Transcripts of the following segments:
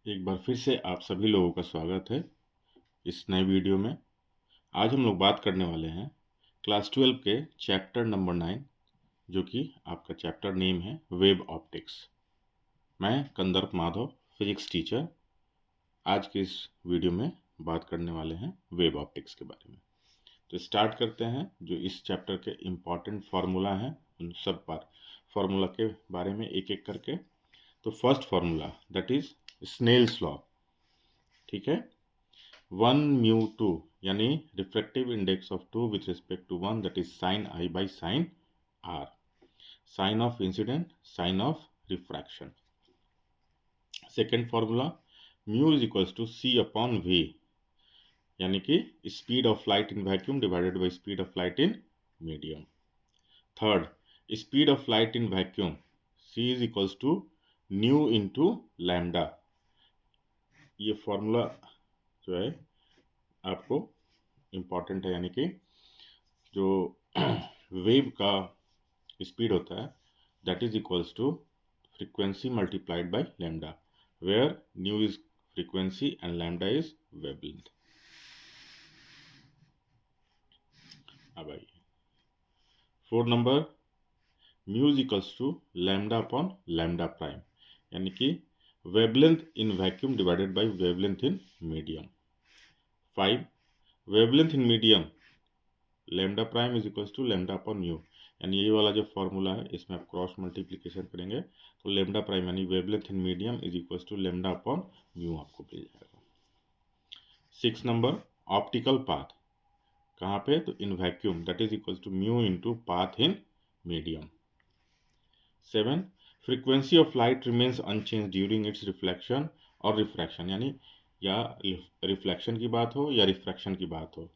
एक बार फिर से आप सभी लोगों का स्वागत है इस नए वीडियो में। आज हम लोग बात करने वाले हैं क्लास 12 के चैप्टर नंबर 9, जो कि आपका चैप्टर नेम है वेब ऑप्टिक्स। मैं कंदर्प माधव, फिजिक्स टीचर, आज के इस वीडियो में बात करने वाले हैं वेब ऑप्टिक्स के बारे में। तो स्टार्ट करते हैं। जो इस चैप्टर के इम्पॉर्टेंट फार्मूला हैं उन सब पर फार्मूला के बारे में एक एक करके। तो first formula that is Snell's law, ठीक है। 1 mu 2 यानी refractive index of 2 with respect to 1, that is sine I by sine R, sine of incident, sine of refraction. Second formula mu is equals to C upon V, यानी कि speed of light in vacuum divided by speed of light in medium. Third, speed of light in vacuum C is equals to nu into lambda. ये formula जो है आपको important है, यानी कि जो वेव का स्पीड होता है that is equals to frequency multiplied by lambda, where nu is frequency and lambda is wavelength. अब आइए fourth number, mu is equals to lambda upon lambda prime, यानी कि wavelength in vacuum divided by wavelength in medium. 5, wavelength in medium lambda prime is equals to lambda upon mu, यानी ये वाला जो formula है इसमें आप क्रॉस मल्टीप्लिकेशन करेंगे तो लैम्डा प्राइम यानी wavelength in medium is equals to lambda upon mu आपको मिल जाएगा। 6 नंबर, ऑप्टिकल पाथ कहाँ पे, तो in vacuum that is equals to mu into path in medium. 7, frequency of light remains unchange during its reflection और refraction, यानी या reflection की बात हो या रिफ्रैक्शन की बात हो,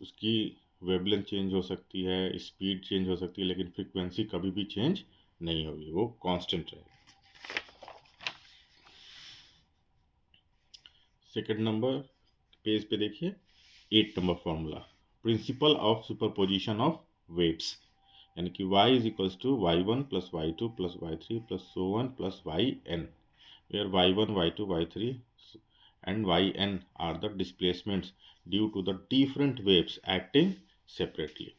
उसकी वेवलेंथ चेंज हो सकती है, स्पीड चेंज हो सकती है, लेकिन फ्रीक्वेंसी कभी भी चेंज नहीं होगी, वो कांस्टेंट रहेगी। सेकंड नंबर पेज पे देखिए 8 नंबर formula, principle of superposition of waves, यानी कि y is equals to y1 plus y2 plus y3 plus so on plus yn, where y1, y2, y3 and yn are the displacements due to the different waves acting separately.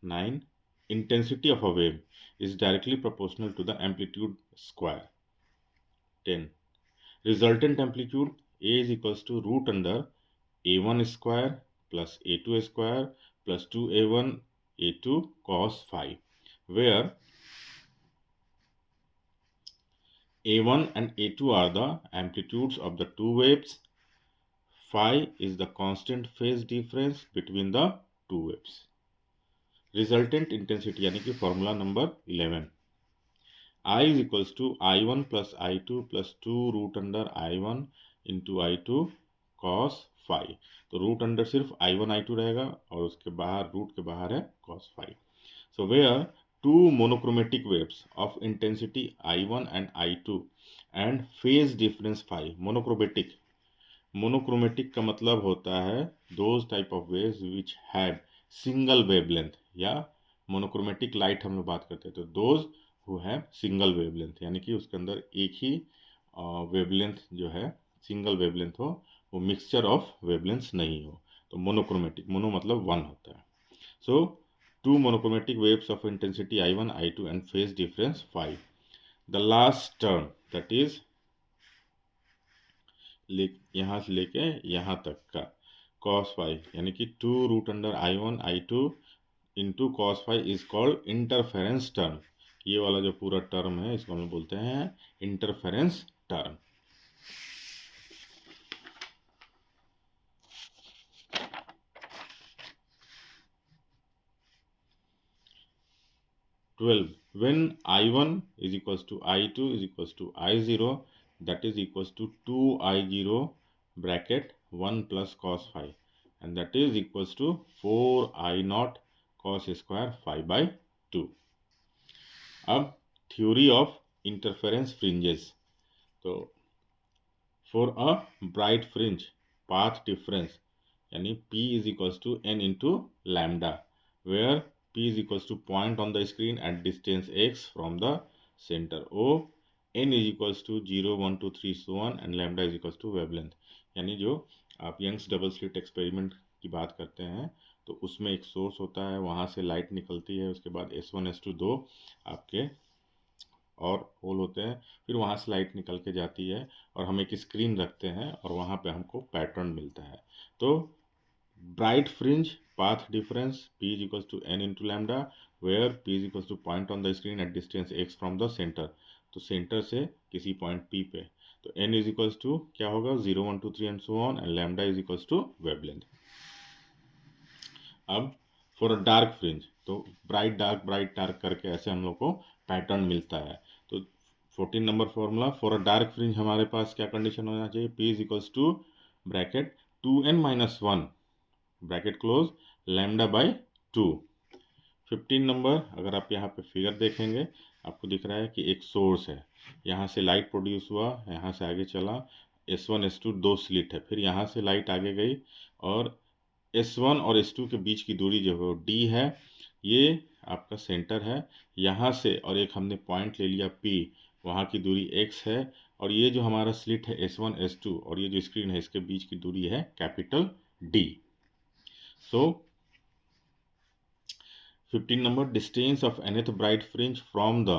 9, intensity of a wave is directly proportional to the amplitude square. 10, resultant amplitude A is equals to root under a1 square plus a2 square plus 2a1 a2 cos phi, where a1 and a2 are the amplitudes of the two waves. Phi is the constant phase difference between the two waves. Resultant intensity यानी कि formula number 11, I is equals to I1 plus I2 plus 2 root under I1 into I2 cos phi। तो root under सिर्फ I1 I2 रहेगा और उसके बाहर root के बाहर है cos phi। So where two monochromatic waves of intensity I1 and I2 and phase difference phi, monochromatic का मतलब होता है those type of waves which have single wavelength, या monochromatic light हम लोग बात करते हैं तो those who have single wavelength, यानी कि उसके अंदर एक ही wavelength जो है सिंगल wavelength हो, वो मिक्सचर ऑफ wavelengths नहीं हो, तो मोनोक्रोमेटिक, मोनो मतलब वन होता है। सो two monochromatic waves of intensity I1, I2 and phase difference phi. The last term that is यहाँ से लेके यहाँ तक का cos phi, यानी कि 2 root under I1 I2 into cos phi is called interference term. ये वाला जो पूरा टर्म है इसको हम बोलते हैं interference term. When I1 is equals to I2 is equals to I0, that is equals to 2I0 bracket 1 plus cos phi, and that is equals to 4I0 cos square phi by 2. अब theory of interference fringes, तो for a bright fringe path difference यानी P is equals to n into lambda, where P is equals to point on the screen at distance x from the center O n is equals to 0 1 2 3 so on and lambda is equals to wavelength. यानी जो आप Young's double slit experiment की बात करते हैं तो उसमें एक सोर्स होता है, वहाँ से लाइट निकलती है, उसके बाद S1 S2 दो आपके और होल होते हैं, फिर वहाँ से लाइट निकल के जाती है और हम एक स्क्रीन रखते हैं और वहाँ पे हमको पैटर्न मिलता है। तो bright fringe path difference P is equals to n into lambda where P is equals to point on the screen at distance x from the center। तो सेंटर से किसी पॉइंट P पे तो n is equals to क्या होगा 0 1 2 3 and so on and lambda is equals to wavelength। अब for a dark fringe तो bright dark करके ऐसे हम लोग को पैटर्न मिलता है। तो 14 number formula for a dark fringe हमारे पास क्या कंडीशन होना चाहिए, P is equals to bracket 2n-1 bracket close lambda by 2। 15 number अगर आप यहाँ पे फिगर देखेंगे आपको दिख रहा है कि एक सोर्स है, यहाँ से लाइट प्रोड्यूस हुआ, यहाँ से आगे चला, S1 S2 दो स्लिट है, फिर यहाँ से लाइट आगे गई और S1 और S2 के बीच की दूरी जो है वो D है, ये आपका सेंटर है, यहाँ से और एक हमने पॉइंट ले लिया P, वहाँ की दूरी X है और ये जो हमारा स्लिट है S1 S2 और ये जो स्क्रीन है इसके बीच की दूरी है capital D। So 15 number distance of nth bright fringe from the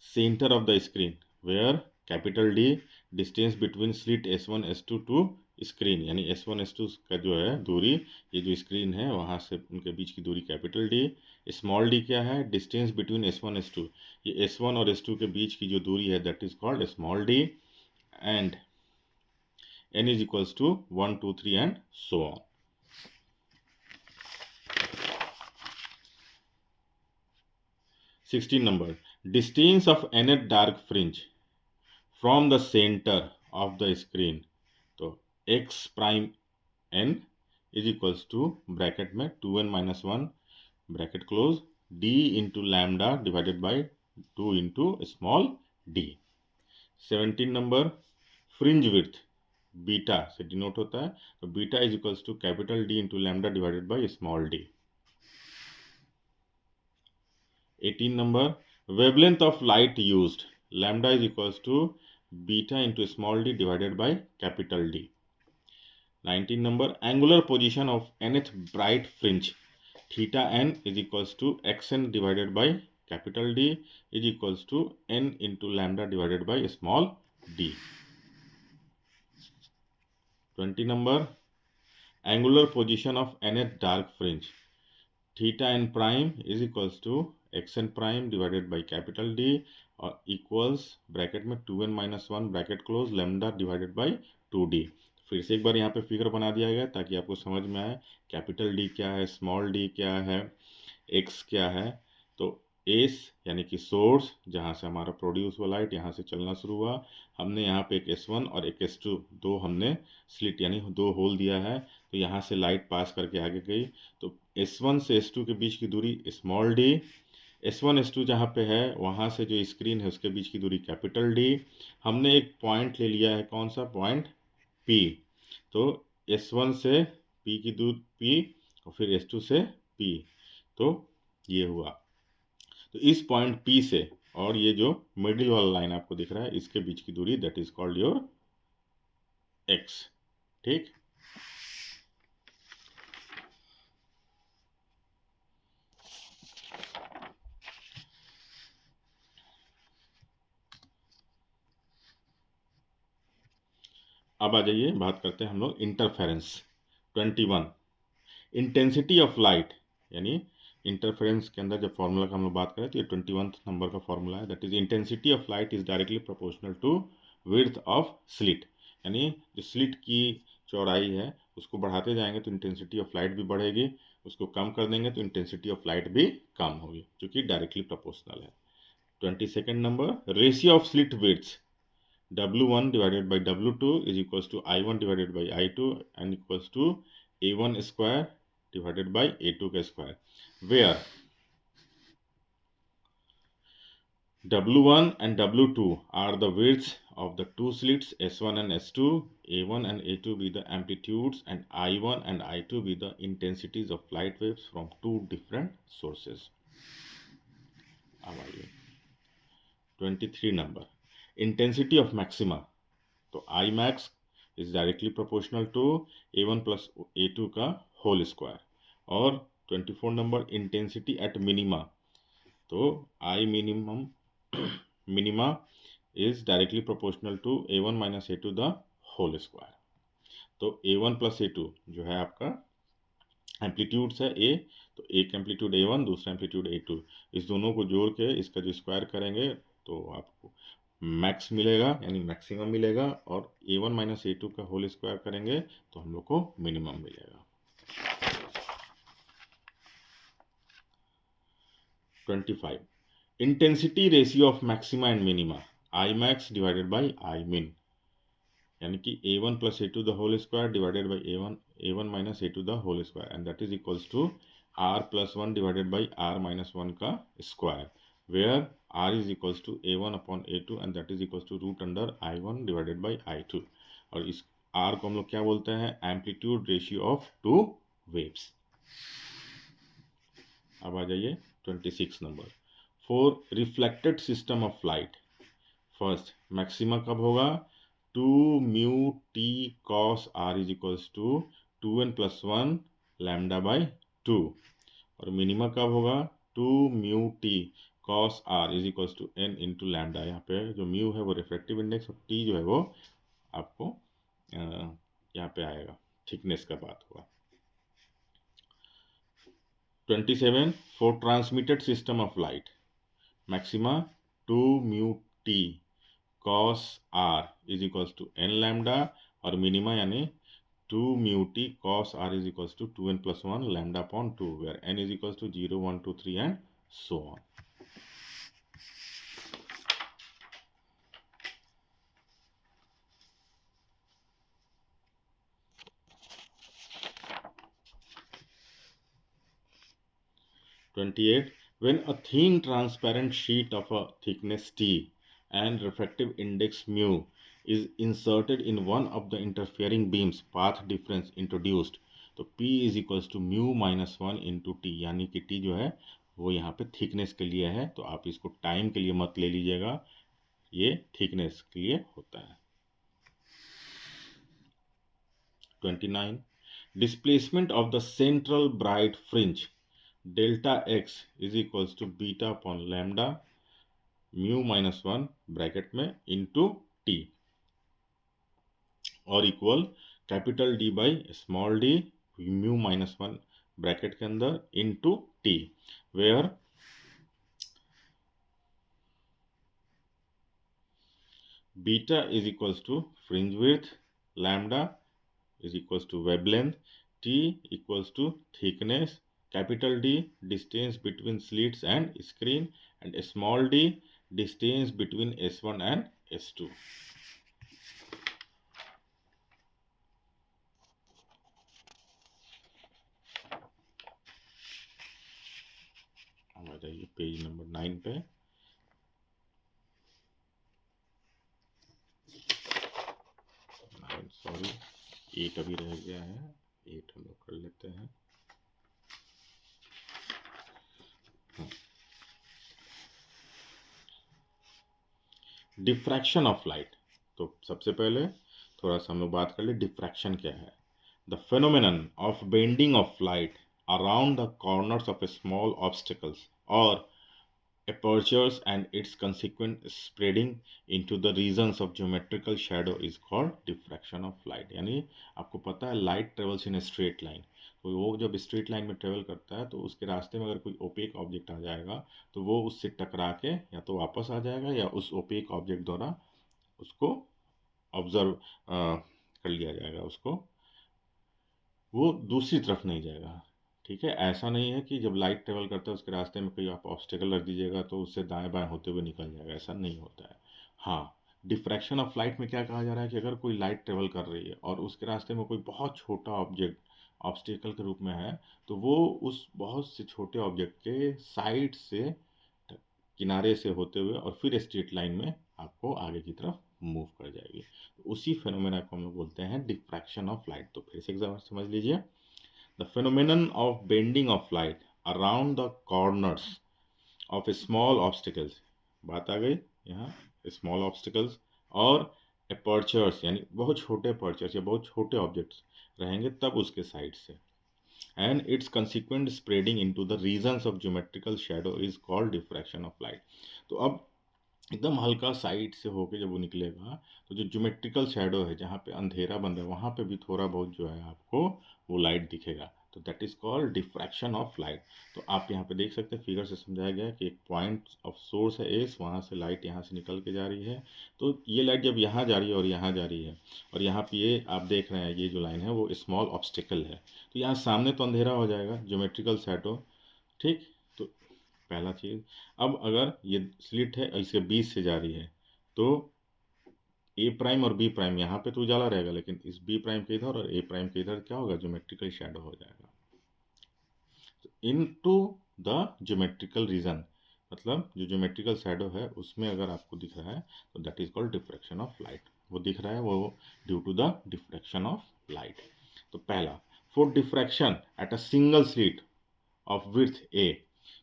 center of the screen where capital D distance between slit S1 S2 to screen, यानी S1 S2 का जो है दूरी, ये जो स्क्रीन है वहाँ से उनके बीच की दूरी कैपिटल D। स्मॉल d क्या है, डिस्टेंस बिटवीन S1 S2, ये S1 और S2 के बीच की जो दूरी है that is called small d and n is equals to 1 2 3 and so on. 16 number distance of nth dark fringe from the center of the screen तो x prime n is equals to bracket में 2n-1 bracket close d into lambda divided by 2 into small d। 17 number fringe width beta से denote होता है तो beta is equals to capital D into lambda divided by small d। 18 number wavelength of light used lambda is equals to beta into small d divided by capital D। 19 number angular position of nth bright fringe theta n is equals to xn divided by capital D is equals to n into lambda divided by small d। 20 number angular position of nth dark fringe theta n prime is equals to xn prime divided by capital D और equals bracket में 2n-1 bracket close lambda divided by 2d। फिर से एक बार यहाँ पे figure बना दिया गया ताकि आपको समझ में आए कैपिटल D क्या है, स्मॉल d क्या है, x क्या है। तो एस यानी कि सोर्स जहाँ से हमारा प्रोड्यूस हुआ लाइट यहाँ से चलना शुरू हुआ, हमने यहाँ पे एक S1 और एक S2 दो हमने स्लिट यानी दो होल दिया है तो यहाँ से लाइट पास करके आगे गई तो S1 से S2 के बीच की दूरी स्मॉल d, S1 S2 जहाँ पे है वहाँ से जो स्क्रीन है उसके बीच की दूरी कैपिटल D। हमने एक पॉइंट ले लिया है, कौन सा पॉइंट P, तो S1 से P की दूरी P और फिर S2 से P, तो ये हुआ। तो इस पॉइंट P से और ये जो मिडिल वाला लाइन आपको दिख रहा है इसके बीच की दूरी that is called your x। ठीक, अब आ जाइए बात करते हैं हम लोग इंटरफेरेंस। 21 इंटेंसिटी ऑफ लाइट, यानी इंटरफेरेंस के अंदर जब फॉर्मूला का हम लोग बात करें तो ये 21 नंबर का फॉर्मूला है that is intensity of light is directly proportional to width of slit. यानी जो स्लिट की चौड़ाई है उसको बढ़ाते जाएंगे तो इंटेंसिटी ऑफ लाइट भी बढ़ेगी, उसको कम कर देंगे तो इंटेंसिटी ऑफ लाइट भी कम होगी जो कि डायरेक्टली प्रोपोर्शनल है। 22 number ratio of slit width W1 divided by W2 is equals to I1 divided by I2 and equals to A1 square divided by A2 का square, where W1 and W2 are the widths of the two slits S1 and S2, A1 and A2 be the amplitudes and I1 and I2 be the intensities of light waves from two different sources। अब आइए 23 number, intensity of maxima, तो I max is directly proportional to A1 plus A2 का whole square. और 24 number, intensity at minima, तो I minimum minima is directly proportional to A1 minus A2 the whole square. तो A1 plus A2 जो है आपका amplitudes है ए, तो एक एम्पलीट्यूड A1, दूसरा एम्पलीट्यूड A2, इस दोनों को जोड़ के इसका जो स्क्वायर करेंगे तो आपको मैक्स मिलेगा, यानी मैक्सिमम मिलेगा, और A1 माइनस A2 का होल स्क्वायर करेंगे तो हम लोग को मिनिमम मिलेगा। 25, intensity ratio of maxima and minima, I max divided by I min, यानी कि A1 plus A2 the whole square divided by A1 minus A2 the whole square, and that is equals to R plus 1 divided by R minus 1 का square, where R is equals to A1 upon A2 and that is equals to root under I1 divided by I2। और इस R को हम लोग क्या बोलते हैं? Amplitude ratio of two waves. अब आ जाइए 26 number, for reflected system of light, first maxima कब होगा? 2 mu t cos r is equals to 2n plus 1 lambda by 2, और मिनिमा कब होगा? 2 mu t cos r is equals to n into lambda. यहाँ पे जो म्यू है वो रिफ्रैक्टिव इंडेक्स, और टी जो है वो आपको यहाँ पे आएगा, थिकनेस का बात हुआ। 27, for transmitted system of light, maxima 2 mu T cos r is equals to n lambda, और मिनिमा यानी 2 mu t cos r is equals to 2n plus 1 lambda upon 2, where n is equals to 0, 1, 2, 3 and so on. (28) When a thin transparent sheet of a thickness t and refractive index mu is inserted in one of the interfering beams, path difference introduced, तो P is equals to mu minus 1 into t, यानी कि T जो है वो यहाँ पे thickness के लिए है, तो आप इसको टाइम के लिए मत ले लीजिएगा, ये थिकनेस के लिए होता है। 29, displacement of the central bright fringe delta x is equals to beta upon lambda mu minus 1 bracket में इंटू टी, और equal capital D by small d mu minus 1 bracket के अंदर into t, where beta is equals to fringe width, lambda is equals to wavelength, T equals to thickness, capital D distance between slits and screen, and small d distance between S1 and S2. आ जाइए page number 9 पे। Sorry 8 अभी रह गया है, 8 हम लोग कर लेते हैं। डिफ्रैक्शन ऑफ लाइट, तो सबसे पहले थोड़ा सा हम लोग बात कर ले डिफ्रैक्शन क्या है। The phenomenon of bending of light around the corners of A small obstacles और apertures and its consequent spreading into the regions of geometrical shadow is called diffraction of light। यानी आपको पता है light travels in straight line, तो वो जब straight line में travel करता है तो उसके रास्ते में अगर कोई ओपेक ऑब्जेक्ट आ जाएगा तो वो उससे टकरा के या तो वापस आ जाएगा या उस ओपेक ऑब्जेक्ट द्वारा उसको ऑब्जर्व कर लिया जाएगा, उसको वो दूसरी तरफ नहीं जाएगा। ठीक है, ऐसा नहीं है कि जब लाइट ट्रेवल करता है उसके रास्ते में कोई आप ऑब्स्टेकल रख दीजिएगा तो उससे दाएं बाएं होते हुए निकल जाएगा, ऐसा नहीं होता है। हाँ, डिफ्रैक्शन ऑफ लाइट में क्या कहा जा रहा है कि अगर कोई लाइट ट्रेवल कर रही है और उसके रास्ते में कोई बहुत छोटा ऑब्जेक्ट ऑब्स्टेकल के रूप में है, तो वो उस बहुत से छोटे ऑब्जेक्ट के साइड से किनारे से होते हुए और फिर स्ट्रेट लाइन में आपको आगे की तरफ मूव कर जाएगी, उसी फेनोमेना को हम लोग बोलते हैं डिफ्रैक्शन ऑफ लाइट। तो फिर से एक बार समझ लीजिए, the phenomenon of bending of light around the corners of a small obstacles, बात आ गई, यहाँ स्मॉल ऑब्स्टिकल्स, और अपर्चर्स यानी बहुत छोटे अपर्चर्स या बहुत छोटे ऑब्जेक्ट्स रहेंगे तब उसके साइड से, and its consequent spreading into the regions of geometrical shadow is called diffraction of light. तो अब एकदम हल्का साइड से होके जब वो निकलेगा तो जो ज्योमेट्रिकल शैडो है, जहाँ पे अंधेरा बन रहा है, वहाँ पे भी थोड़ा बहुत जो है आपको वो लाइट दिखेगा, तो that is called diffraction of light. तो आप यहाँ पे देख सकते हैं, फिगर से समझाया गया है कि एक पॉइंट ऑफ सोर्स है एस, वहाँ से लाइट यहाँ से निकल के जा रही है, तो ये लाइट जब यहाँ जा रही है और यहाँ जा रही है, और यहाँ पे ये आप देख रहे हैं ये जो लाइन है वो स्मॉल ऑब्स्टिकल है, तो यहाँ सामने तो अंधेरा हो जाएगा ज्योमेट्रिकल शैडो, ठीक। तो पहला चीज़, अब अगर ये स्लिट है इसके बीच से जा रही है, तो ए प्राइम और बी प्राइम यहाँ पे तो उजाला रहेगा, लेकिन इस बी प्राइम के इधर और ए प्राइम के इधर क्या होगा, ज्योमेट्रिकल शैडो हो जाएगा। इन टू द ज्योमेट्रिकल रीजन, मतलब जो ज्योमेट्रिकल शैडो है उसमें अगर आपको दिख रहा है तो that is called diffraction of light. वो दिख रहा है वो due to the diffraction of light. तो पहला, for diffraction at a single slit of width a,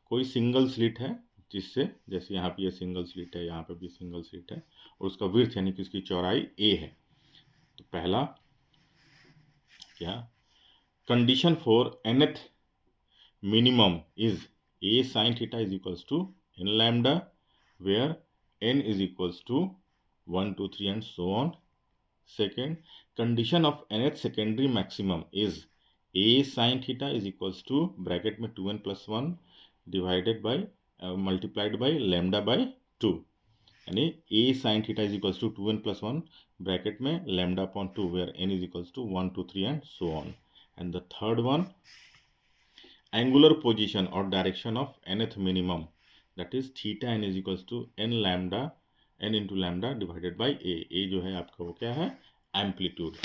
कोई सिंगल स्लिट है जिससे, जैसे यहाँ पे ये सिंगल स्लिट है, यहाँ पे भी सिंगल स्लिट है, और उसका विड्थ यानी कि उसकी चौड़ाई ए है। तो पहला क्या, condition for nth minimum is a sin theta is equals to n lambda, where n is equals to 1 2 3 and so on. Second, condition of nth secondary maximum is a sin theta is equals to bracket में 2n plus 1 divided by multiplied by lambda by 2, यानी a sin theta is equals to 2n plus 1 bracket में lambda upon 2, where n is equals to 1 2 3 and so on. And the third one, angular position or direction of nth minimum, that is theta n is equals to n lambda, n into lambda divided by a जो है आपका वो क्या है, amplitude.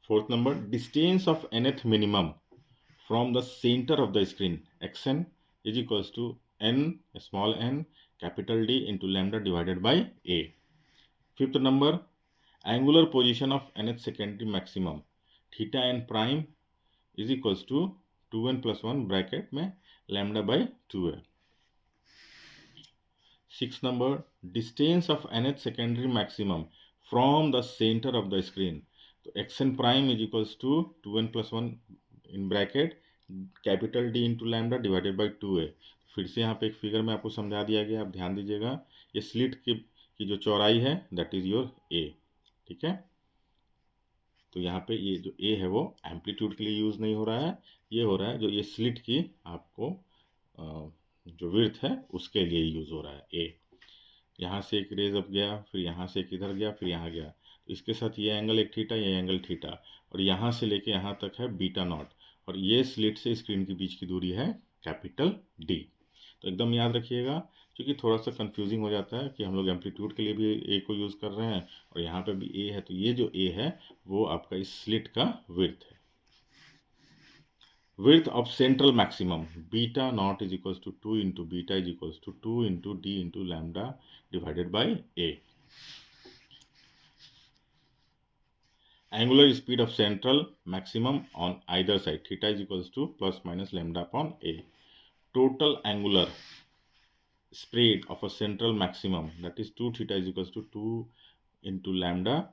Fourth number, distance of nth minimum from the centre of the screen xn is equals to n small n capital D into lambda divided by a। Fifth number, angular position of nth secondary maximum theta n prime is equals to 2n plus 1 bracket में lambda by 2 है। Six number, distance of nth secondary maximum from the center of the screen, तो xn prime is equals to 2n plus 1 in bracket capital D into lambda divided by 2 है। फिर से यहाँ पे एक figure में आपको समझा दिया गया, आप ध्यान दीजिएगा, ये स्लिट की जो चौड़ाई है दैट इज योर ए, ठीक है। तो यहाँ पे ये जो ए है वो एम्पलीट्यूड के लिए यूज़ नहीं हो रहा है, ये हो रहा है जो ये स्लिट की आपको जो विड्थ है उसके लिए यूज़ हो रहा है ए। यहाँ से एक रेज अप गया, फिर यहाँ से एक इधर गया, फिर यहाँ गया, तो इसके साथ ये एंगल एक थीटा, ये एंगल थीटा, और यहाँ से लेके यहाँ तक है बीटा नॉट, और ये स्लिट से स्क्रीन के बीच की दूरी है कैपिटल डी। तो एकदम याद रखिएगा, क्योंकि थोड़ा सा कंफ्यूजिंग हो जाता है कि हम लोग एम्पलीट्यूड के लिए भी ए को यूज़ कर रहे हैं और यहाँ पे भी ए है, तो ये जो ए है वो आपका इस स्लिट का विड्थ है। Width of central maximum beta naught is equals to 2 into beta is equals to 2 into d into lambda divided by a. Angular speed of central maximum on either side theta is equals to plus minus lambda upon a. Total angular spread of a central maximum, that is 2 theta is equals to 2 into lambda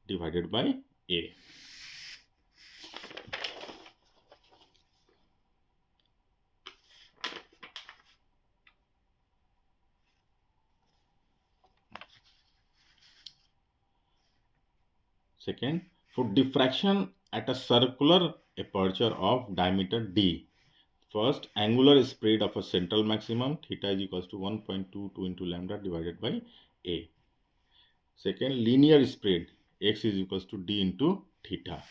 divided by a. Second, for diffraction at a circular aperture of diameter d, first angular spread of a central maximum theta is equals to 1.22 into lambda divided by a. Second, linear spread x is equals to d into theta.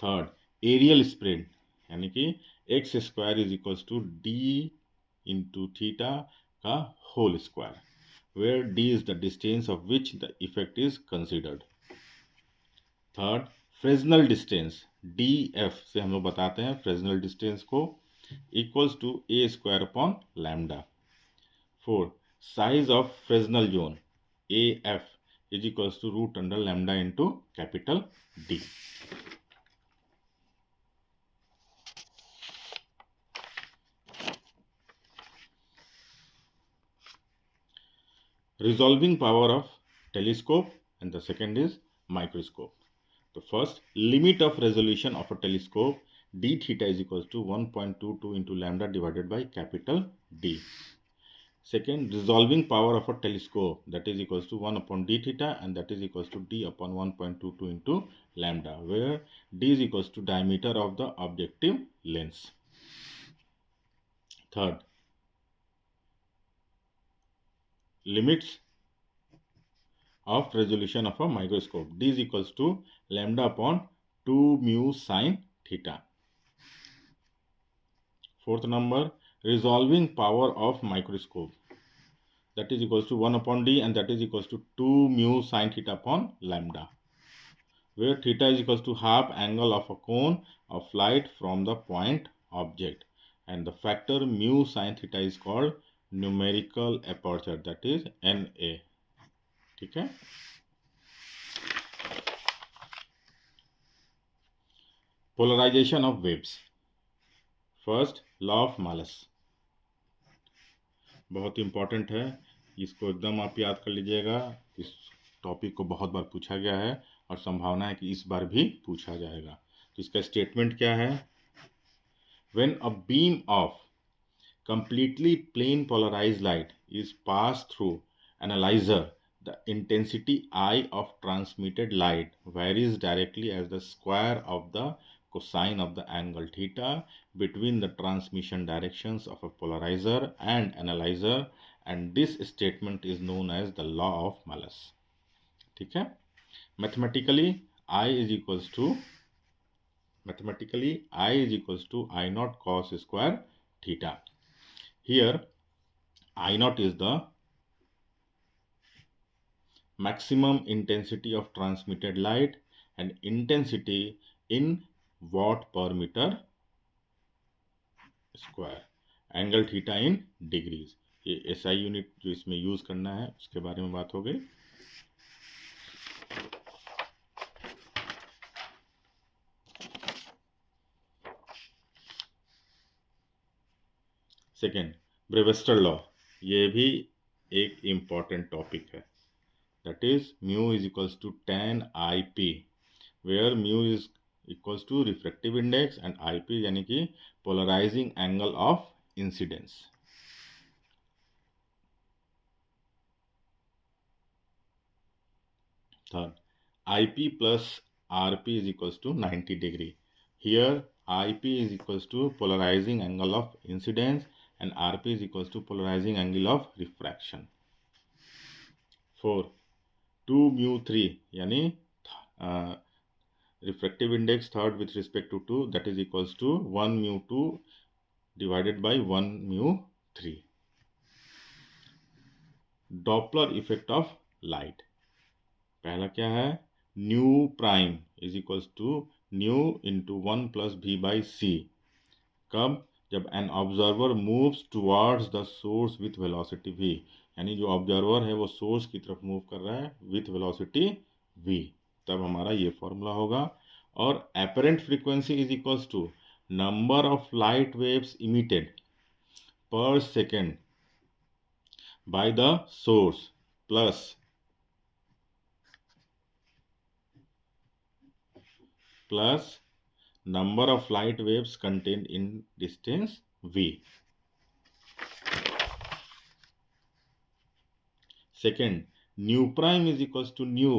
Third, aerial spread यानी कि x square is equals to d into theta का whole square, where d is the distance of which the effect is considered. Third, Fresnel distance D F से हम लोग बताते हैं Fresnel distance को, equals to A square upon lambda. Fourth, size of Fresnel zone A F is equals to root under lambda into capital D. Resolving power of telescope and the second is microscope. The first, limit of resolution of a telescope d theta is equals to 1.22 into lambda divided by capital D. Second, resolving power of a telescope, that is equals to 1 upon d theta and that is equals to d upon 1.22 into lambda, where d is equals to diameter of the objective lens. Third, limits of resolution of a microscope, d is equals to lambda upon 2 mu sin theta. Fourth number, resolving power of microscope, that is equals to 1 upon d and that is equals to 2 mu sin theta upon lambda, where theta is equals to half angle of a cone of light from the point object and the factor mu sin theta is called numerical aperture, that is NA. ठीक है। Polarisation of waves. First, law of Malus, बहुत important है, इसको एकदम आप याद कर लीजिएगा। इस टॉपिक को बहुत बार पूछा गया है और संभावना है कि इस बार भी पूछा जाएगा। तो इसका स्टेटमेंट क्या है? When a beam of completely plane polarized light is passed through analyzer, the intensity I of transmitted light varies directly as the square of the cosine of the angle theta between the transmission directions of a polarizer and analyzer, and this statement is known as the law of Malus. ठीक है। Mathematically I is equals to I naught cos square theta. Here I naught is the maximum intensity of transmitted light and intensity in watt per meter square, angle theta in degrees. ये SI unit जो इसमें use करना है उसके बारे में बात हो गई। सेकेंड, ब्रेविस्टर लॉ, ये भी एक इम्पॉर्टेंट टॉपिक है। That is mu is equals to tan IP, where mu is equals to refractive index and IP यानी कि polarising angle of incidence. Third, IP plus RP is equals to 90 degree. Here IP is equals to polarizing angle of incidence and RP is equals to polarizing angle of refraction. 4, 2 mu 3 यानी refractive index third with respect to 2, that is equals to 1 mu 2 divided by 1 mu 3. Doppler effect of light, पहला क्या है? Nu prime is equals to nu into 1 plus v by c. कब? जब an observer moves towards the source with velocity v, यानी जो observer है वो source की तरफ मूव कर रहा है विथ वेलोसिटी v, तब हमारा ये फॉर्मूला होगा। और apparent frequency is equals to number of light waves emitted per second by the source plus number of light waves contained in distance v. Second, nu prime is equals to nu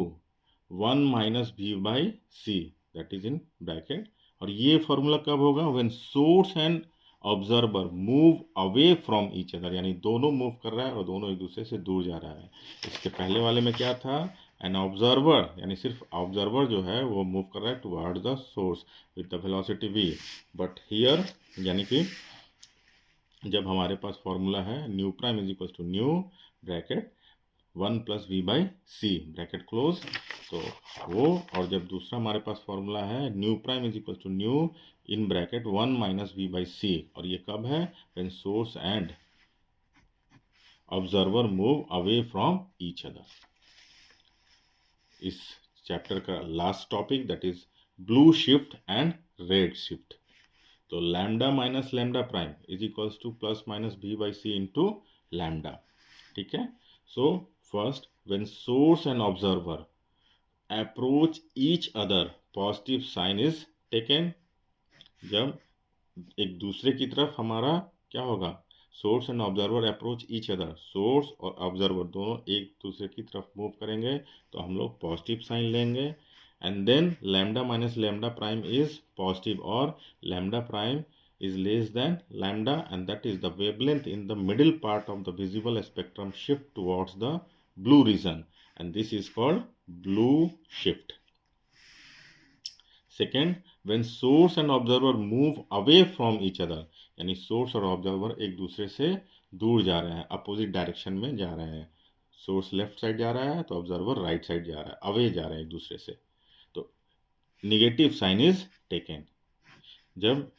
1 minus v by c, that is in bracket। और ये formula कब होगा? when source and observer move away from each other, यानी दोनों move कर रहा है और दोनों एक दूसरे से दूर जा रहा है। इसके पहले वाले में क्या था? एन ऑब्जर्वर, यानी सिर्फ ऑब्जर्वर जो है वो मूव कर रहा है toward the source with the velocity v, but here यानी कि जब हमारे पास फॉर्मूला है nu prime is equal to nu bracket 1 plus v by c bracket close, तो वो, और जब दूसरा हमारे पास फॉर्मूला है nu prime is equal to nu in bracket 1 minus v by c, और ये कब है? When source and observer move away from each other. इस चैप्टर का last topic, that is blue shift and red shift. तो lambda minus lambda prime is equals to plus minus b by c into lambda. ठीक है। So first, when source and observer approach each other, positive sign is taken. जब एक दूसरे की तरफ हमारा क्या होगा, source and observer approach each other, source और ऑब्जर्वर दोनों एक दूसरे की तरफ मूव करेंगे तो हम लोग पॉजिटिव साइन लेंगे। And then lambda minus lambda prime is positive, और lambda prime is less than lambda, and that is the wavelength in the middle part of the visible spectrum shift towards the blue region, and this is called blue shift. Second, when source and observer move away from each other, यानी source और observer एक दूसरे से दूर जा रहे हैं, opposite direction में जा रहे हैं। सोर्स लेफ्ट साइड जा रहा है तो ऑब्जर्वर राइट साइड जा रहा है, अवे जा रहे हैं एक दूसरे से, तो निगेटिव साइन इज टेकन। जब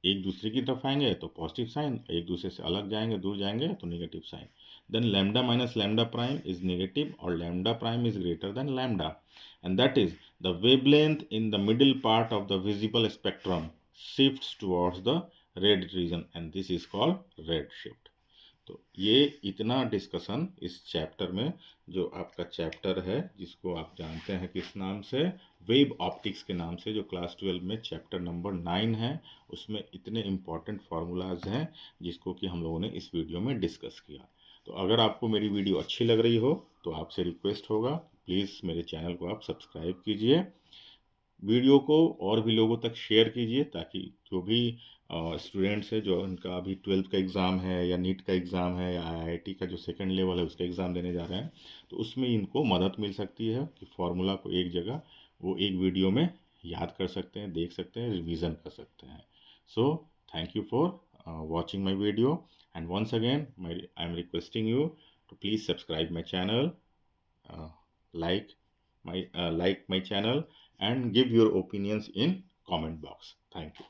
एक दूसरे की तरफ आएंगे तो पॉजिटिव साइन, एक दूसरे से अलग जाएंगे, दूर जाएंगे तो negative sign. Then lambda minus lambda prime is negative और lambda prime is greater than lambda, and that is the wavelength in the middle part of the visible spectrum shifts towards the red region, and this is called red shift. तो ये इतना discussion इस chapter में, जो आपका chapter है जिसको आप जानते हैं किस नाम से, वेव ऑप्टिक्स के नाम से, जो क्लास 12 में चैप्टर नंबर 9 है, उसमें इतने इम्पॉर्टेंट फार्मूलाज हैं जिसको कि हम लोगों ने इस वीडियो में डिस्कस किया। तो अगर आपको मेरी वीडियो अच्छी लग रही हो तो आपसे रिक्वेस्ट होगा, प्लीज़ मेरे चैनल को आप सब्सक्राइब कीजिए, वीडियो को और भी लोगों तक शेयर कीजिए, ताकि जो भी स्टूडेंट्स है जो उनका अभी 12th का एग्ज़ाम है या नीट का एग्ज़ाम है या आईआईटी का जो सेकंड लेवल है उसका एग्ज़ाम देने जा रहे हैं, तो उसमें इनको मदद मिल सकती है कि फार्मूला को एक जगह वो एक वीडियो में याद कर सकते हैं, देख सकते हैं, रिवीजन कर सकते हैं। So thank you for watching my video, and once again I am requesting you to please subscribe my channel, like like my channel, and give your opinions in comment box. Thank you.